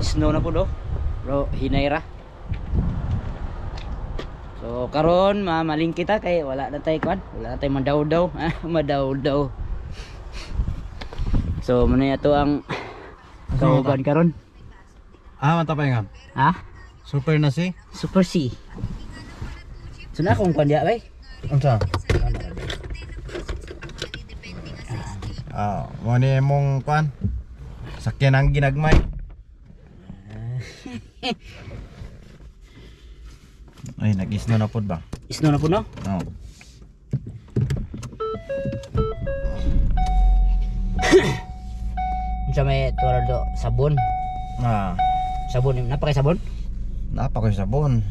snow na po do. Bro, hinay ra. So karon mamaling kita kay wala na tay kwan, wala na tay madaw-daw, madaw-daw. So muna yato ang kauban karon. Mata pa nga. Ha? Super na si. Super C. So na kung kwan dia bay. Unsa? Mo ni mong kwan. Sakyan ang ginagmay. Ay, nag-isno na pod ba? Isno na po no? Oo. Unsa may tuwala do sabon. Sabon napakay sabon? Napa ko sabon.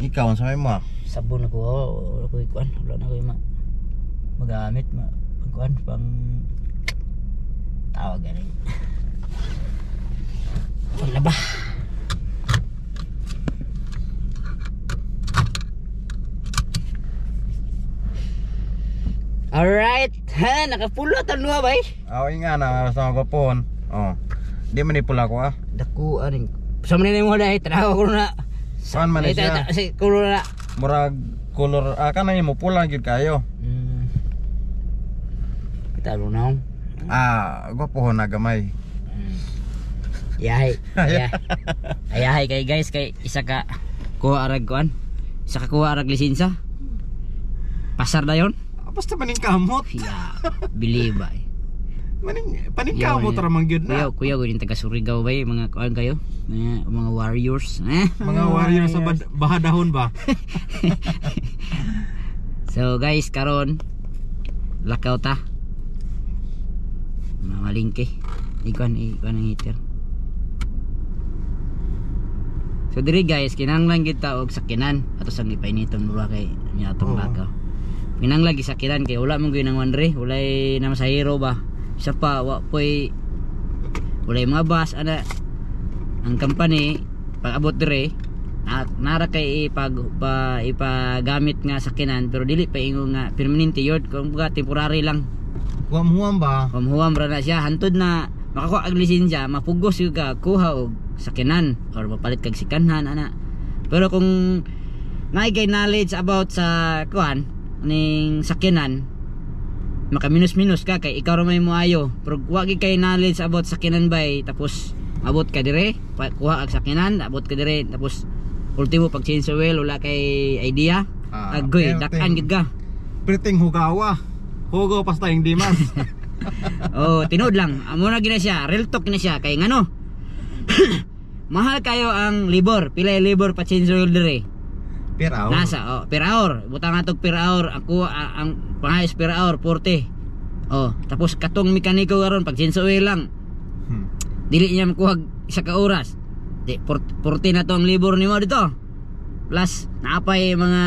Ikaw sa may mo. Sabon ako, wala ko ikuan, wala na ko magamit pagkuan pang tawag galing. Wala ba? Alright, ha, nakapulot ang luha bay. Nga na sa mga gopon. Di man ipula ko Daku aning. Sa man mo dai, tanaw ko na. Saan man siya? Si kulo na. Murag color kana mo pula gyud kayo. Kita lunaw. Gwapo na gamay. Yahay. Ayahay kay guys kay isa ka kuha arag kuan. Isa ka kuha arag lisensya. Pasar na yon. Basta maning kamot. Yeah, believe ba. Paning kamot ra man gyud na. Kuya gud taga Surigao bay mga kuan kayo. Mga warriors. Mga warriors sa bahadahon ba? So guys, karon lakaw ta. Mamalingke. Ikuan ang heater. So diri guys, kinahanglan kita og sakinan ato sang ipainiton mura kay niya atong lakaw. Kinahanglan gisakinan kay wala man gyud nang wanre, walay na masahero ba. Isa pa wa poy walay mga bus ana. Ang company pag abot dire nara kay ipagamit nga sakinan pero dili pa ingo nga permanente yun, kumbaga temporary lang. Huwam ba? Huwam ra na siya hantod na makakuha ang lisensya, mapugos yung kuha og sakinan or mapalit kag sikanhan ana. Pero kung naigay knowledge about sa kuan ning sakinan, makaminus-minus ka kay ikaw ra may moayo. Pero wa gyud kay knowledge about sakinan bay tapos abot ka dire, kuha ang sakinan, abot ka dire tapos ultimo pag change oil wala kay idea. Agoy, dakan gyud ka. Priting hugawa. Hugo pas tayong dimas. Tinood lang. Amo na gina siya, real talk na siya kay ngano. Mahal kayo ang libor, pila yung libor pa change oil dire. Per hour. Nasa per hour, butang atog per hour, ako ang pangayos per hour 40. Tapos katong mekaniko karon pag change oil lang. Dili niya makuha isa ka oras. Di 40 na to ang libor nimo dito. Plus naapay mga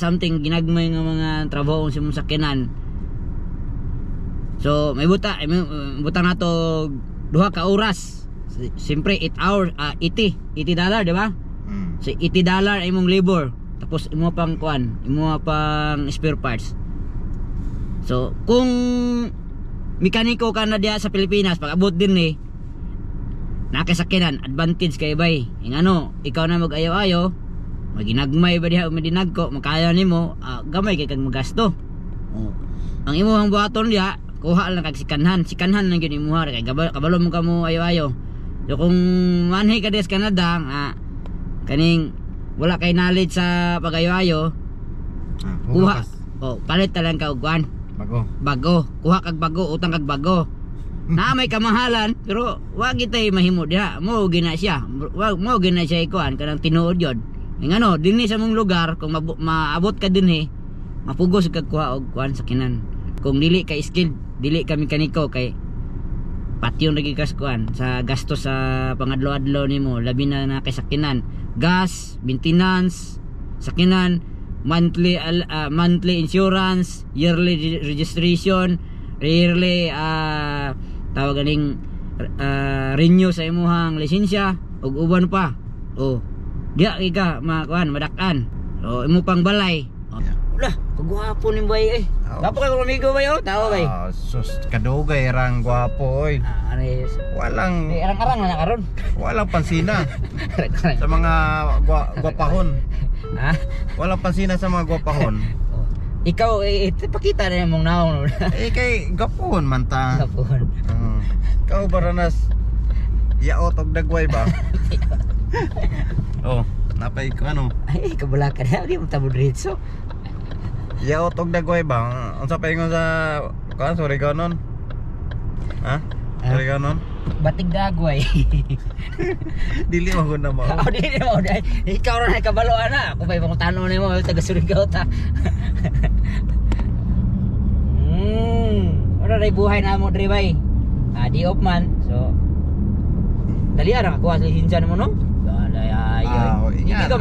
something ginagmay nga mga trabaho sa mong sakinan. So may buta na to duha ka oras. Siyempre 8 hours, $80 di ba? So $80 imong labor. Tapos imo pang kuan, imo pang spare parts. So kung mekaniko ka na diya sa Pilipinas, pag abot din nakasakinan, advantage kay bay. Ingano, ikaw na mag-ayo-ayo, maginagmay ba diha o madinagko, makaya nimo, gamay kay kag magasto. Ang imuhang buhaton diha, kuha lang kag sikanhan lang gyud imuha kay kabalo mo kamo ayo-ayo. So kung manhi ka des Canada, kaning wala kay knowledge sa pag-ayo-ayo, kuha. Palit ta lang ka og kuan. Bago. Kuha kag bago, utang kag bago. Na may kamahalan pero wag itay mahimo diha. Mo gina siya. Mo gina siya ikuan kanang tinuod yun. Ngano, dinhi sa mong lugar kung maabot ka dinhi, mapugos kag kuha og kuan sakinan. Kung dili ka skilled, dili ka mekaniko kay patyon lagi kas kuan sa gastos sa pangadlaw-adlaw nimo, labi na kay sakinan, gas, maintenance, sakinan, monthly insurance, yearly registration, yearly tawag ganing renew sa imuhang lisensya ug uban pa. Diya ka makuan madakan. Imo pang balay. Lah, kagwapo ni bay eh. Oh. Gwapo ka amigo bay oh, tao bay. Ah, sus kadugay rang gwapo oy. Ano is? Walang Arang-arang na karon. walang pansina sa mga gwapahon. Ha? Walang pansina sa mga gwapahon. Oh. Ikaw pakita na yung mong naong. Eh kay gapon man ta. Kapon. Ikaw baranas yaot og dagway ba? Oh, napay ko ano? Ay, kabulakan na. Di mo tabo diretso. Yaot og dagway ba? Unsa pa ingon sa kan sorry ganon? Ha? Sorry ganon? Batig dagway. Dili mo na mo. Oh, di mo dai. Ikaw ra na kabaloan na. Ako bay pangutano nimo taga Surigao ta. Ora ray buhay na mo diri bay. Di off man. So dali ara ako sa lisensya mo no. Dalay ayo.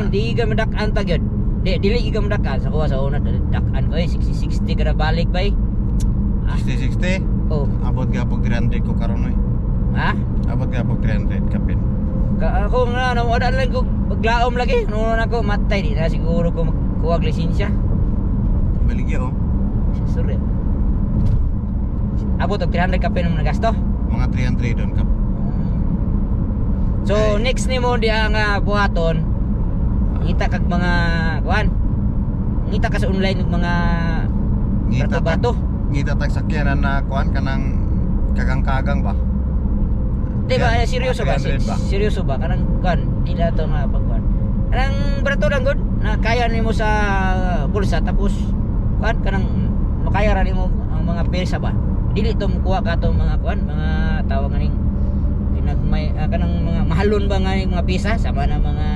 Di ka madak-an ta gyud. Dili ka madak-an sa kuha sa una dak-an ko 60 kada balik bay. 60. Oh, Abot gapog 300 ko karon oy. ha? Abot gapog 300 kapin. Ako nga wala lang ko maglaom lagi. Nuno na ko matay di na siguro ko magkuha og lisensya. Baligya oh. Sorry. Abot og 300 ka pin mo nagasto. Mga 300 don kap. So Ay. next nimo diha nga buhaton ngita kag mga kuan. Ngita ka sa online ng mga bato-bato. Ngita tag sakyanan na kuan kanang kagang-kagang ba? Di ba? Yan, Seryoso ba? 300 ba? Seryoso ba? Kanang kuan, nila to nga pagkuan. Kanang brato lang gud na kaya nimo sa bulsa tapos kuan kanang makaya ra nimo ang mga pesa ba. Dili to mukuha ka to mga kuan, mga tawag nga ning pinagmay kanang mga mahalon ba nga ning mga pesa sama na mga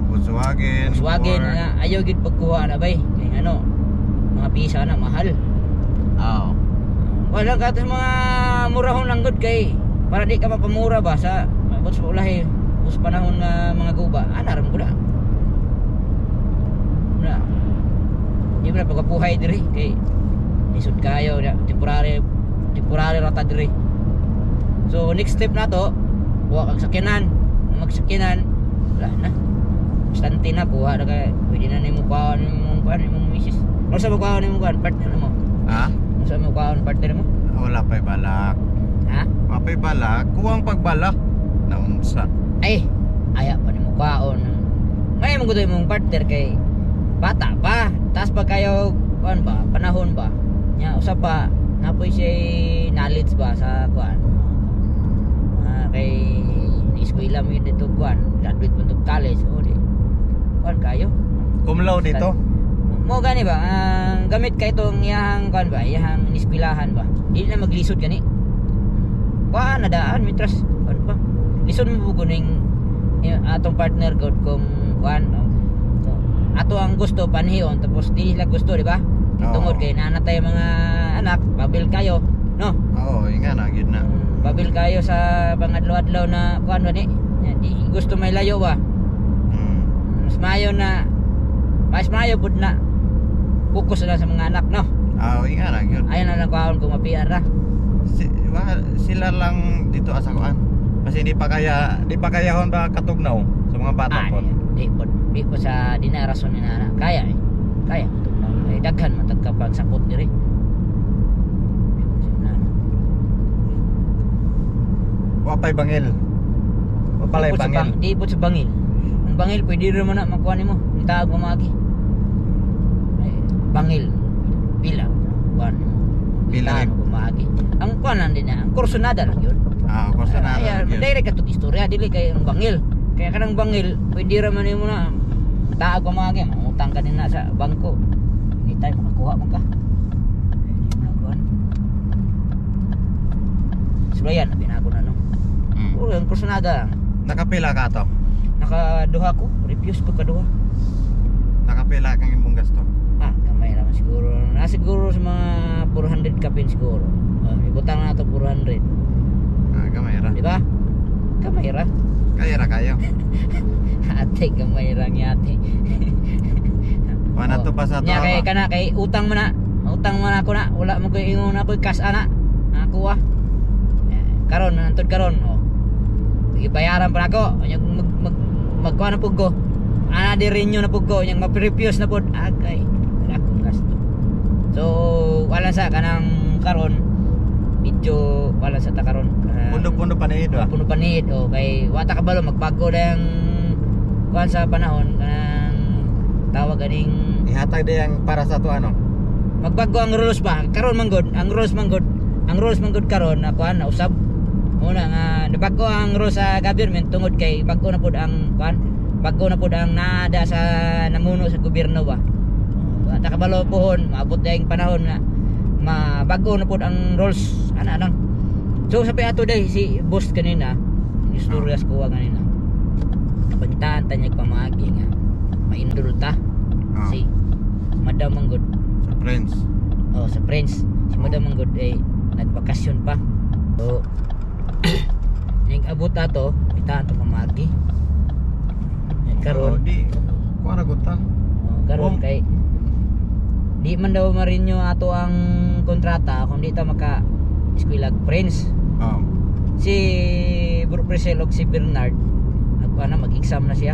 Volkswagen. Volkswagen Ford. na ayaw gid pagkuha na bay. Kay ano, mga pesa na mahal. Oh. Wala ka sa mga murahon lang gud kay para di ka mapamura ba sa bus ulahi bus panahon nga mga guba anaram ko na di ba pagapuhay diri kay lisod kayo na temporary rata diri. So next step na to buha kag sakyanan magsakyanan wala na bastante na buha na kay pwede na nimo kuhaan imong misis ano sa kuhaan nimo kuhaan partner mo Ha? ano sa mo kuhaan partner mo Wala pa'y balak. ha. Wala pa'y balak. Kuwang pagbalak. Naunsa. Ay, aya pa ni mo kaon. Ngayon mo gusto mong partner kay bata pa. Tapos pag kayo, kuan ba, panahon ba? Nya, usap pa, napoy siya knowledge ba sa kuan. Kay eskwela mo yun dito kuan. Graduate mo dito college. O di, kuan kayo. Kumlaw dito. Mo gani ba, ang gamit kay itong iyahang kuan ba, iyahang iniskwilahan ba? Dili na maglisod gani. Kuan na daan mitras kuan ba? Lisod mo bugo ning atong partner god kung kuan. Ato ang gusto panhion tapos di sila gusto, di ba? Tungod kay nanatay mga anak, babil kayo, no? Oo, nga na gid na. Babil kayo sa pangadlaw-adlaw na kuan ba ni? Di gusto may layo ba? Mas mayo pud na fokus na sa mga anak, no? Oo, nga na gyud. Ayan na lang kaon kung mapian ra. Sila lang dito asa kuan. Kasi di pa kayahon ba katugnaw sa mga bata po. Di po sa dinarason ni nana. Kaya matugnaw. Ay daghan matagkapag sakot diri. Wapay bangil. Wapalay bangil. Di po sa bangil. Ang bangil pwede rin mo na makuha nimo. Itaag mo magi. Bangil pila kuan Pila mo kumagi. Ang kuanan din ang kursunada lang yun. Kurso na. Direct ka istorya dili kay ang bangil. Kaya kanang bangil pwede ra man nimo na taag pa magi, mangutang ka din na sa bangko. Anytime makakuha mo ka. Sulayan na binako na no. Puro ang kursunada. Nakapila ka to? Nakaduha ko, reviews pagkaduha. Nakapila kang imong gasto? Kamay naman siguro. Siguro sa mga 400 kapin siguro. Ibutang na ito 400. Gamay ra. Di ba? Kamay ra. Kaya ra kayo. Ate, kamay ra ni ate. Wala to pa sa to. Nya kay kana kay utang mo na. Utang mo na ako na. Wala mo ko ingon ako cash ana. Ako karon antod karon ibayaran pa ako. Magkuha na pug ko. Ana di renew na pug ko. Yang ma-refuse na pud. Agay. Akong gasto. So wala sa kanang karon medyo wala sa ta karon. Pundo-pundo panihid ba? Puno panid o kay wata kabalo magbago dayang kuan sa panahon kanang tawag aning Ihatag din yang para sa to ano. magbago ang rules ba karon manggod ang rules manggod karon na kuan na usab una nga nabago ang rules sa government tungod kay bago na pud ang kuan bago na pud ang naada sa namuno sa gobyerno ba wata kabalo pohon maabot dayang panahon nga mabago na pud ang rules ana lang. So sabi ato day si boss kanina, istoryas ko kanina. Kapangitaan tanyag pamagi nga maindol ta. Si Madam Manggod Sa friends. sa friends. Si Madam Manggod ay nagbakasyon pa. So ning abot ato, bitaan to pamagi. Karon di kuara gud ta. karon kay di man daw marinyo ato ang kontrata kung di ta maka eskwela friends. Si Bro Priscel og si Bernard mag-exam na siya.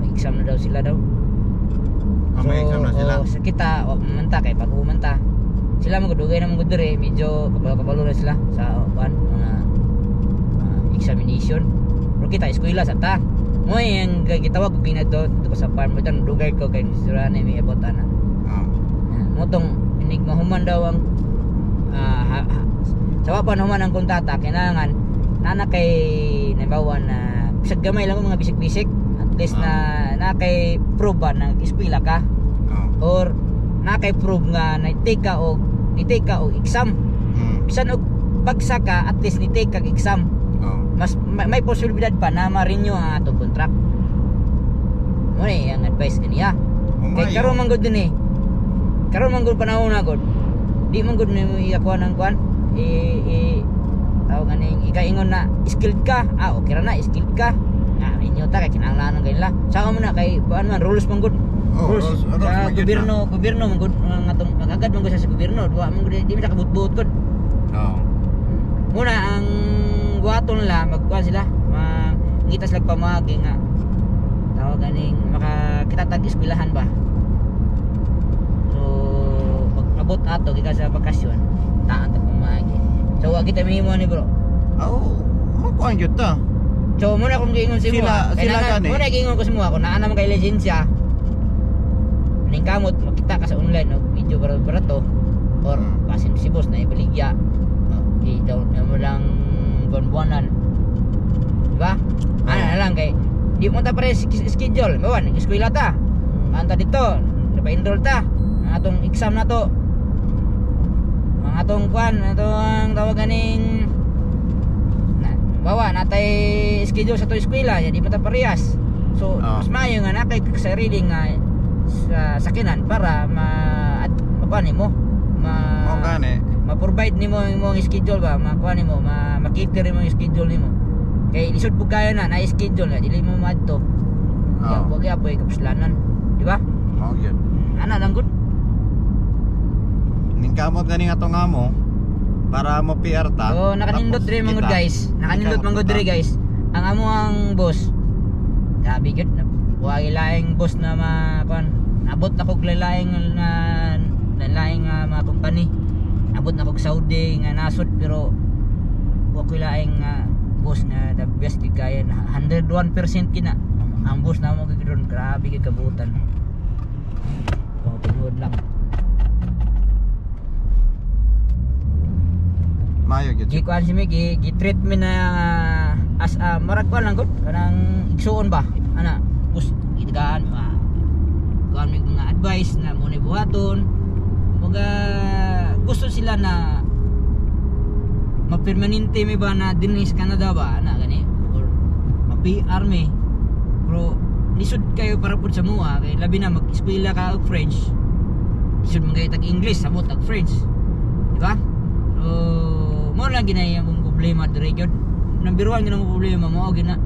Mag-exam na daw sila daw. May exam na sila. Sa kita manta kay pag umanta. Sila magdugay na mga dire medyo kabalo na sila sa mga examination. Pero kita eskwela sa ta. Mo yang gitawag binad do sa farm mo dan dugay ko kay surane may abot ana. Motong inig mahuman daw ang sa wapan human ang kontata kailangan nana kay nabawa na bisag gamay lang mga bisik-bisik at least na kay prove ba na eskwela ka or na kay prove nga na take ka og exam bisan og bagsak ka at least ni take kag exam mas may posibilidad pa na ma-renew ang atong contract mo ni ang advice kaniya kay karon man gud din karon man gud panahon na gud di man gud nimo iyakuan ang kuan tawag ganing ikaingon na skilled ka okay ra na skilled ka inyo ta kay kinahanglan ng ganila sa mo na kay kuan man rules man gud rules sa gobyerno man gud ang atong magagad man gud sa gobyerno duwa man gud di mi nakabut-but gud muna ang buhaton nila magkuan sila mangitas lag pamagi nga tawag ganing makakita tag eskwelahan ba so pag abot ato gikan sa bakasyon taan tag pamagi so wa kita mihimo ni bro makuan gyud ta. So muna kung giingon si mo sila gani muna giingon ko sa mo ako naa naman kay lisensya ning kamot makita ka sa online og video barato or basin si boss na ibaligya daw mo lang buwan-buwanan diba na lang kay di mo ta pare schedule bawan eskwela ta anta dito napa-enroll ta ang atong exam na to ang atong kuan atong tawag ganing bawa natay schedule sa to eskwela di mo ta parehas so mas maayo nga natay sarili nga sa sakinan para makuan nimo ma-provide nimo imong schedule ba makuan nimo makiter nimo yung schedule nimo kay lisod pug kaya na schedule na dili mo madto wag apoy kapuslanan di ba gyud ana lang gud ning kamot gani nga tong amo para mo PR ta. So nakanindot dire mangod guys. Nakanindot mangod dire guys. Ang amo ang boss. Grabe gyud na wagi laing boss na makuan. Nabot na kog laing na laing mga company. Nabot na kog Saudi nga nasod pero wa ko laing boss na the best gid kaya na 101% kina. Ang boss na mo gid ron grabe gid kabutan. Wa tinuod lang. Mayo gyud. Gikuan si Miki, gi-treatment na as marag ko lang gud kanang igsuon ba. Ana, bus itagaan kuan mig mga advice na mo ni buhaton. Mga gusto sila na mapermanente mi ba na dinhi sa Canada ba ana gani or ma-PR mi. Pero lisod kayo para pud sa mua kay labi na mag-eskwela ka og French. Lisod man kayo tag English sabot tag French. Di ba? Mo lang ginay ang problema dire gyud. Number 1 gyud ang problema mo gina.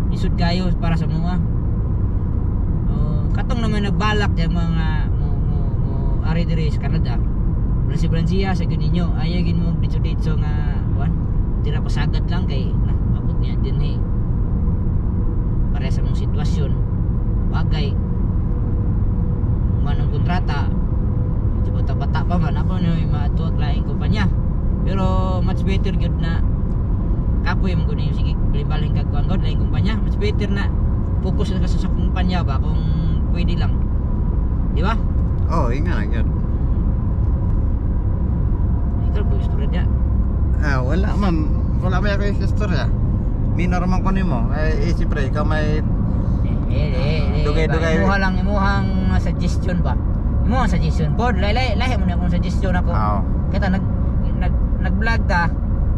Isud kayo para sa mga. Katong naman nagbalak yung mga mo ari dire sa Canada. Bransiya sa gyud ninyo. Ayaw gid mo dito nga kuan. Tira pasagat lang kay abot niya din para sa mong sitwasyon. Bagay manong kontrata. Di bata lain kagkuhan ko, lain kumpanya. Mas better na fokus ka sa kumpanya ba kung pwede lang. Di ba? Oh, ingat lang yun. Ikaw po istorya dia. Wala man. Wala may ako yung istorya. Minor man ko nimo. Siyempre, ikaw may Dugay-dugay. Imuhang suggestion ba? Imuhang suggestion po. Lahi mo na akong suggestion ako. Oo. Kita nag-vlog ta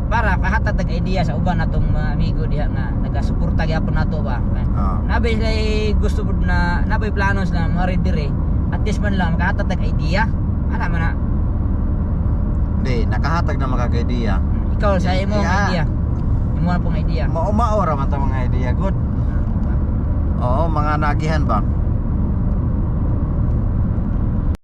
para kahatag tag idea sa uban natong mga amigo diha nga nagasuporta gyapon nato ba. Oo. Nabay lay gusto pud na nabay planos na ma-ready at least man lang makahatag tag idea. Ana man na. Hindi, nakahatag na makaka-idea. Ikaw sa imo Yeah. idea. Imo na pong idea. Maura man ta mga idea, good. Oo, mga nagihan ba?